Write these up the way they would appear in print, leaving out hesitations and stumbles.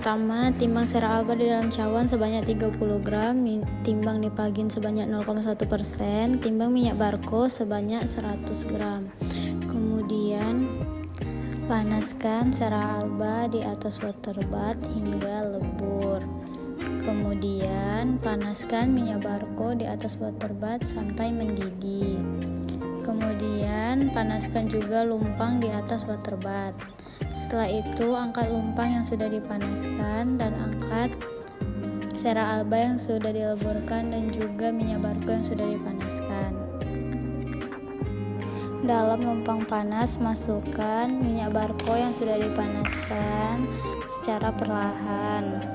Pertama-tama, timbang sera alba di dalam cawan sebanyak 30 gram, timbang nipagin sebanyak 0,1%, timbang minyak barko sebanyak 100 gram. Kemudian, panaskan sera alba di atas water bath hingga lebur. Kemudian, panaskan minyak barko di atas water bath sampai mendidih. Kemudian, panaskan juga lumpang di atas water bath. Setelah itu, angkat lumpang yang sudah dipanaskan dan angkat sera alba yang sudah dileburkan dan juga minyak barko yang sudah dipanaskan. Dalam lumpang panas, masukkan minyak barko yang sudah dipanaskan secara perlahan.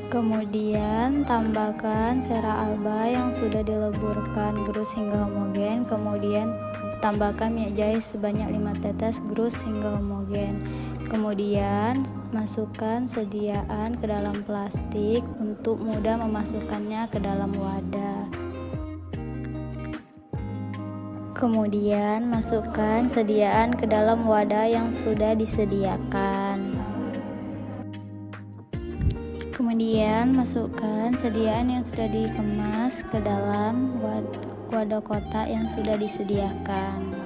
Kemudian tambahkan sera alba yang sudah dileburkan gerus hingga homogen. Kemudian tambahkan minyak jahe sebanyak 5 tetes gerus hingga homogen. Kemudian masukkan sediaan ke dalam plastik untuk mudah memasukkannya ke dalam wadah. Kemudian masukkan sediaan ke dalam wadah yang sudah disediakan. Kemudian masukkan sediaan yang sudah dikemas ke dalam wadah kotak yang sudah disediakan.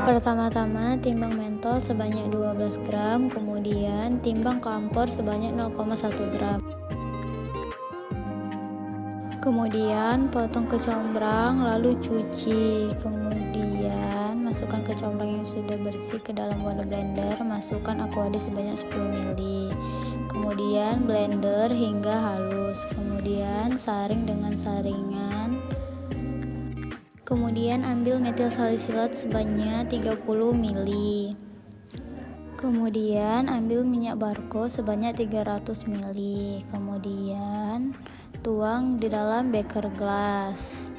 Pertama-tama timbang mentol sebanyak 12 gram, kemudian timbang kampor sebanyak 0,1 gram. Kemudian potong kecombrang lalu cuci. Kemudian masukkan kecombrang yang sudah bersih ke dalam wadah blender, masukkan aqua sebanyak 10 ml. Kemudian blender hingga halus. Kemudian saring dengan saringan. Kemudian ambil metil salisilat sebanyak 30 ml. Kemudian ambil minyak barko sebanyak 300 ml. Kemudian tuang di dalam beker gelas.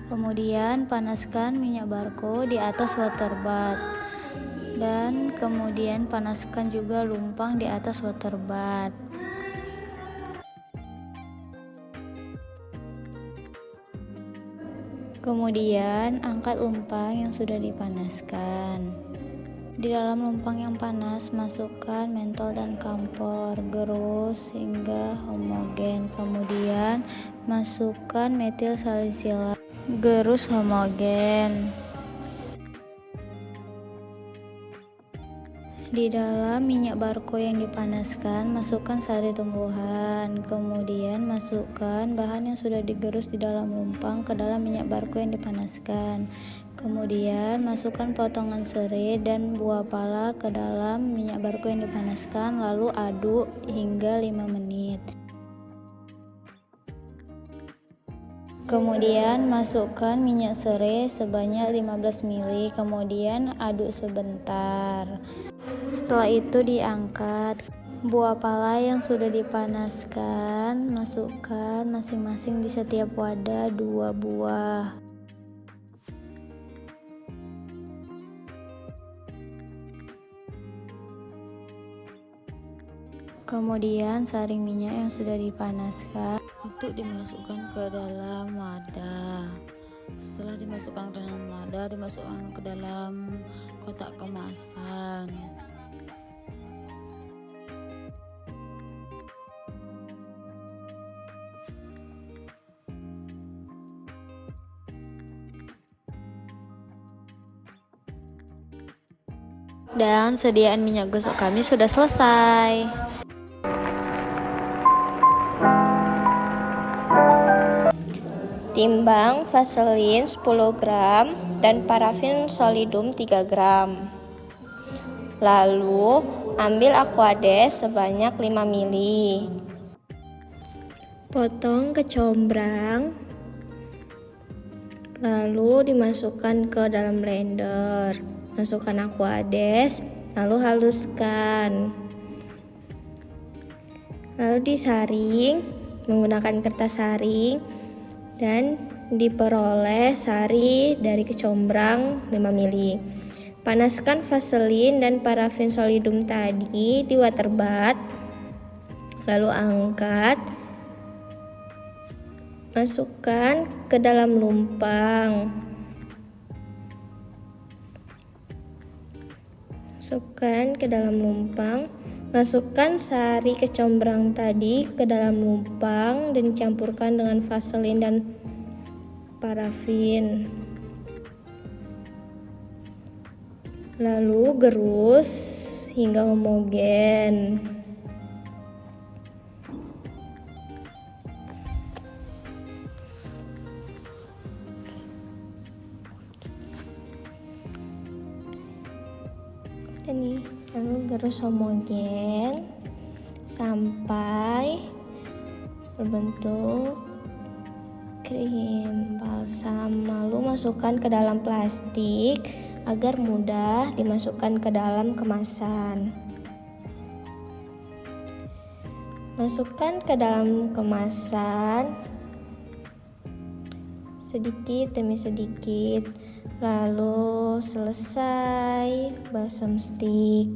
Kemudian panaskan minyak barko di atas water bath. Dan kemudian panaskan juga lumpang di atas water bath. Kemudian angkat lumpang yang sudah dipanaskan. Di dalam lumpang yang panas, masukkan mentol dan kampor, gerus hingga homogen. Kemudian masukkan metil salisilat, gerus homogen. Di dalam minyak barko yang dipanaskan, masukkan sari tumbuhan. Kemudian masukkan bahan yang sudah digerus di dalam lumpang ke dalam minyak barko yang dipanaskan. Kemudian masukkan potongan serai dan buah pala ke dalam minyak barko yang dipanaskan, lalu aduk hingga 5 menit. Kemudian masukkan minyak serai sebanyak 15 ml, kemudian aduk sebentar. Setelah itu diangkat. Buah pala yang sudah dipanaskan, masukkan masing-masing di setiap wadah 2 buah. Kemudian saring minyak yang sudah dipanaskan untuk dimasukkan ke dalam wadah. Setelah dimasukkan ke dalam wadah, dimasukkan ke dalam kotak kemasan. Dan sediaan minyak gosok kami sudah selesai. Timbang vaselin 10 gram dan parafin solidum 3 gram. Lalu ambil aquades sebanyak 5 ml. Potong kecombrang. Lalu dimasukkan ke dalam blender. Masukkan aquades, lalu haluskan. Lalu disaring menggunakan kertas saring dan diperoleh sari dari kecombrang 5 ml. Panaskan vaselin dan parafin solidum tadi di water bath. Lalu angkat Masukkan ke dalam lumpang. Masukkan sari kecombrang tadi ke dalam lumpang dan campurkan dengan vaselin dan parafin. Lalu gerus hingga homogen. Lalu gerus homogen sampai berbentuk krim balsam. Lalu masukkan ke dalam plastik agar mudah dimasukkan ke dalam kemasan. Masukkan ke dalam kemasan sedikit demi sedikit. Lalu selesai balsam stick.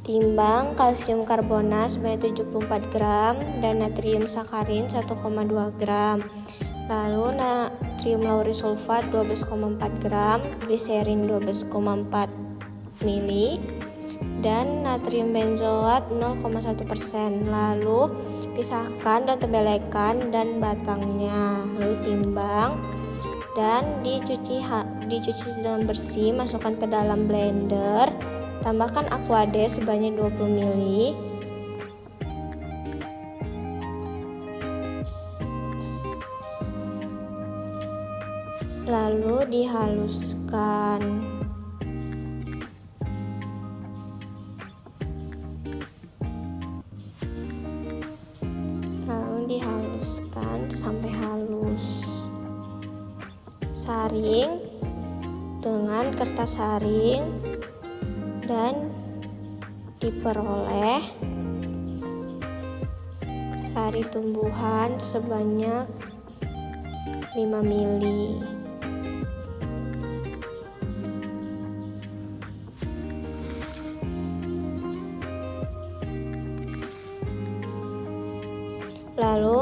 Timbang kalsium karbonat sebanyak 74 gram dan natrium sakarin 1,2 gram. Lalu natrium laurisulfat 12,4 gram, gliserin 12,4 mili, dan natrium benzoat 0,1%. Lalu pisahkan dan tembelekan dan batangnya. Lalu timbang dan dicuci dengan bersih. Masukkan ke dalam blender. Tambahkan aquade sebanyak 20 ml. Lalu dihaluskan. Sampai halus. Saring dengan kertas saring dan diperoleh sari tumbuhan sebanyak 5 mili. Lalu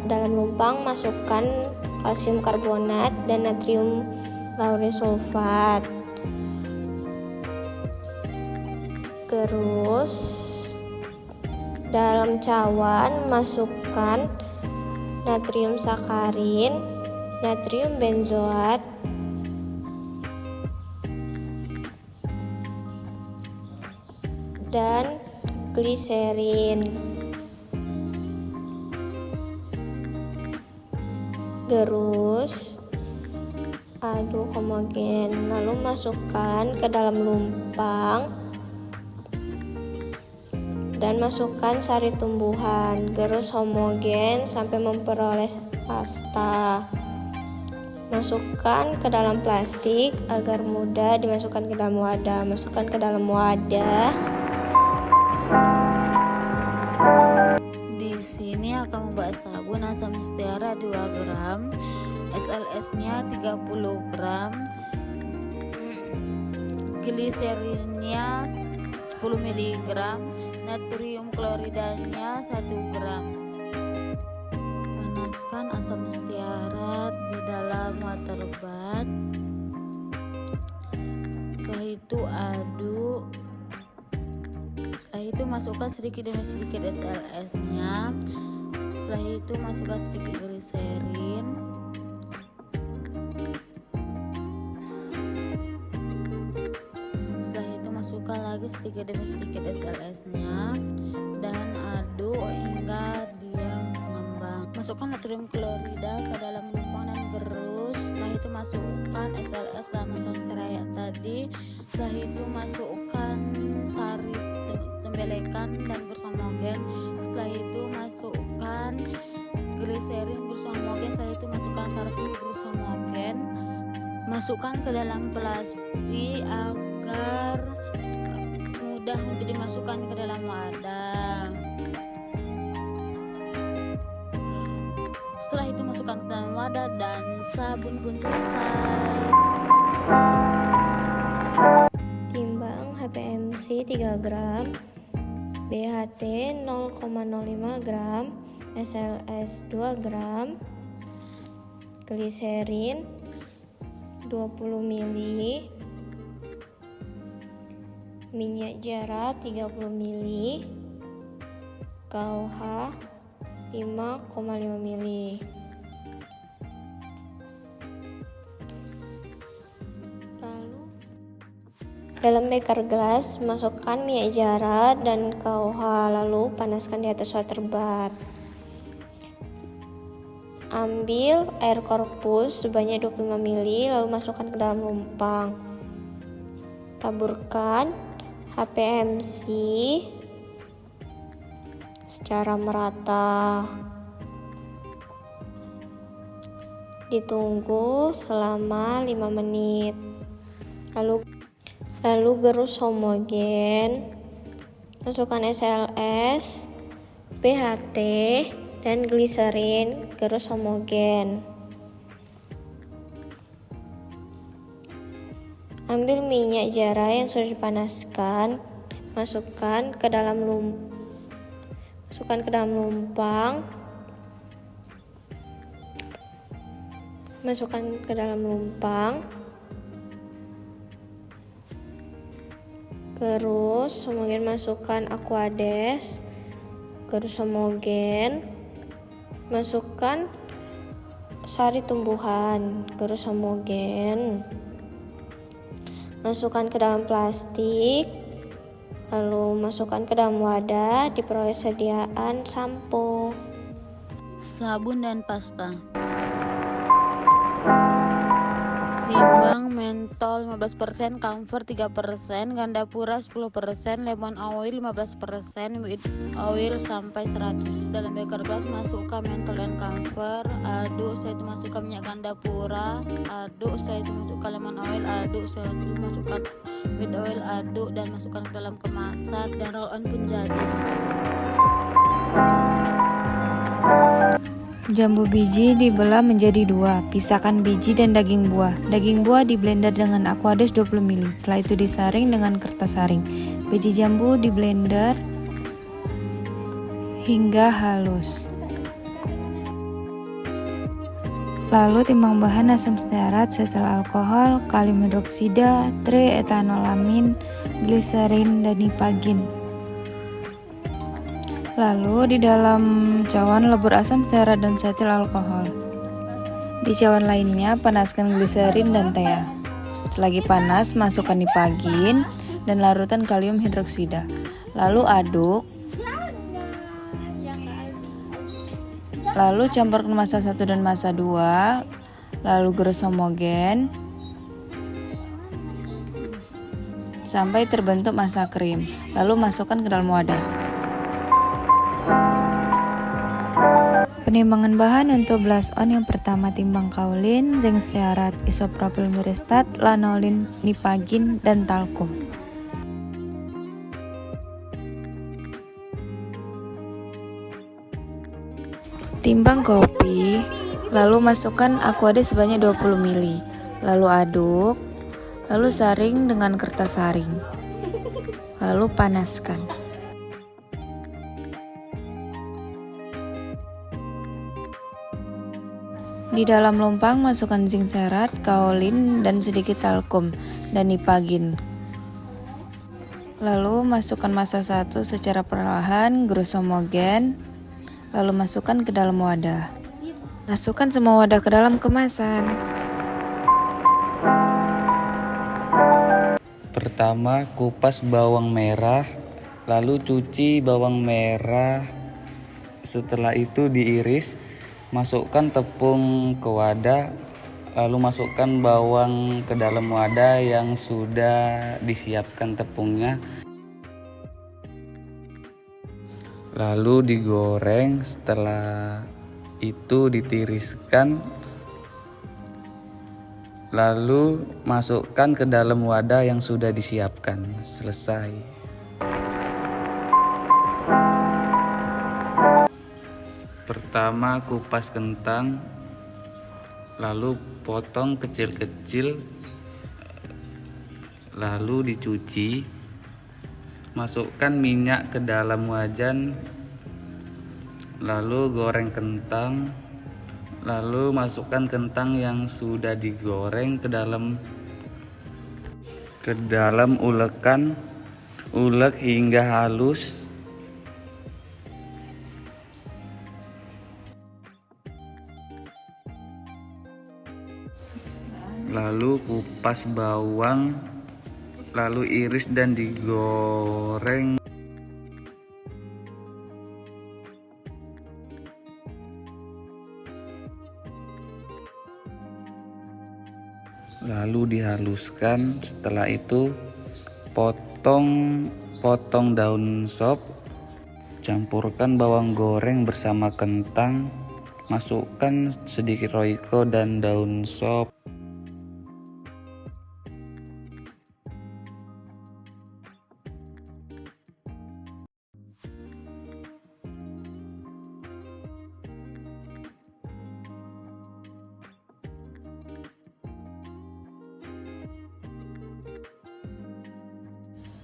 dalam lumpang masukkan kalsium karbonat dan natrium laurisulfat. Gerus. Dalam cawan masukkan natrium sakarin, natrium benzoat, dan gliserin. Gerus, aduk homogen, lalu masukkan ke dalam lumpang dan masukkan sari tumbuhan. Gerus homogen sampai memperoleh pasta. Masukkan ke dalam plastik agar mudah dimasukkan ke dalam wadah. Masukkan ke dalam wadah. Sini akan membahas sabun asam mutiara 2 gram, SLS-nya 30 gram, gliserinnya 10 mg, natrium kloridanya 1 gram. Panaskan asam mutiara di dalam water bath. Setelah itu aduk. Setelah itu masukkan sedikit demi sedikit SLS-nya. Setelah itu masukkan sedikit gliserin. Setelah itu masukkan lagi sedikit demi sedikit SLS-nya dan aduk hingga dia mengembang. Masukkan natrium klorida ke dalam lumpang dan gerus. Setelah itu masukkan SLS sama steraya tadi. Setelah itu masukkan sari tembelekan dan gerus homogen. Setelah itu masukkan gliserin gerus homogen. Setelah itu masukkan parfum gerus homogen. Masukkan ke dalam plastik agar mudah untuk dimasukkan ke dalam wadah. Setelah itu masukkan ke dalam wadah dan sabun pun selesai. Timbang HPMC 3 gram, BHT 0,05 gram, SLS 2 gram, gliserin 20 ml, minyak jara 30 ml, KOH 5,5 ml. Lalu dalam beker gelas masukkan minyak jara dan KOH, lalu panaskan di atas water bath. Ambil air korpus sebanyak 25 ml, lalu masukkan ke dalam lumpang. Taburkan HPMC secara merata. Ditunggu selama 5 menit. Lalu gerus homogen. Masukkan SLS, BHT, dan gliserin, gerus homogen. Ambil minyak jara yang sudah dipanaskan, masukkan ke dalam lumpang. Gerus homogen, masukkan Aquades, gerus homogen. Masukkan sari tumbuhan, gerus homogen. Masukkan ke dalam plastik, lalu masukkan ke dalam wadah, diperoleh sediaan sampo. Sabun dan pasta. Timbang mentol 15%, camphor 3%, gandapura 10%, lemon oil 15%, wheat oil sampai 100. Dalam beker gelas masukkan mentol dan camphor, aduk, setelah itu masukkan minyak gandapura, aduk, setelah itu masukkan lemon oil, aduk, setelah itu masukkan wheat oil, aduk dan masukkan ke dalam kemasan dan roll on pun jadi. Jambu biji dibelah menjadi 2, pisahkan biji dan daging buah. Daging buah diblender dengan Aquades 20 ml, setelah itu disaring dengan kertas saring. Biji jambu diblender hingga halus. Lalu timbang bahan asam stearat, setelah alkohol, kalium hidroksida, triethanolamin, gliserin, dan nipagin. Lalu di dalam cawan lebur asam stearat dan setil alkohol. Di cawan lainnya panaskan gliserin dan tea. Selagi panas masukkan nipagin dan larutan kalium hidroksida. Lalu aduk. Lalu campurkan massa 1 dan massa 2. Lalu gerus homogen sampai terbentuk massa krim. Lalu masukkan ke dalam wadah. Penimbangan bahan untuk blush on yang pertama, timbang kaolin, zinc stearat, isopropyl myristat, lanolin, nipagin, dan talkum. Timbang kopi, lalu masukkan Aquades sebanyak 20 ml, lalu aduk, lalu saring dengan kertas saring, lalu panaskan. Di dalam lumpang masukkan zinc stearat, kaolin, dan sedikit talkum dan nipagin. Lalu masukkan massa 1 secara perlahan, gerus homogen, lalu masukkan ke dalam wadah. Masukkan semua wadah ke dalam kemasan. Pertama, kupas bawang merah, lalu cuci bawang merah. Setelah itu diiris. Masukkan tepung ke wadah, lalu masukkan bawang ke dalam wadah yang sudah disiapkan tepungnya. Lalu digoreng, setelah itu ditiriskan. Lalu masukkan ke dalam wadah yang sudah disiapkan. Selesai. Pertama kupas kentang, lalu potong kecil-kecil, lalu dicuci. Masukkan minyak ke dalam wajan, lalu goreng kentang, lalu masukkan kentang yang sudah digoreng ke dalam ulekan, ulek hingga halus. Lalu kupas bawang, lalu iris dan digoreng. Lalu dihaluskan. Setelah itu potong daun sop, campurkan bawang goreng bersama kentang, masukkan sedikit roiko dan daun sop.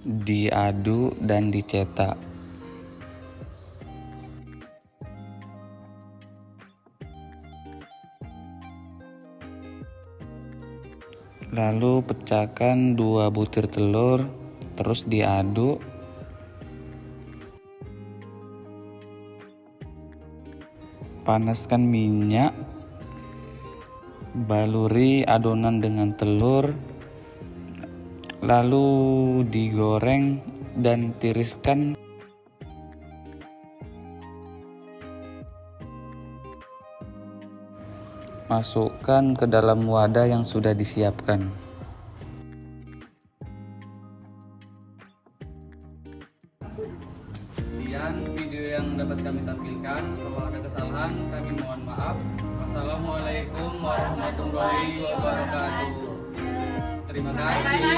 Diaduk dan dicetak. Lalu pecahkan 2 butir telur, terus diaduk. Panaskan minyak, baluri adonan dengan telur, lalu digoreng dan tiriskan. Masukkan ke dalam wadah yang sudah disiapkan. Sekian video yang dapat kami tampilkan. Kalau ada kesalahan kami mohon maaf. Wassalamualaikum warahmatullahi wabarakatuh. Terima kasih.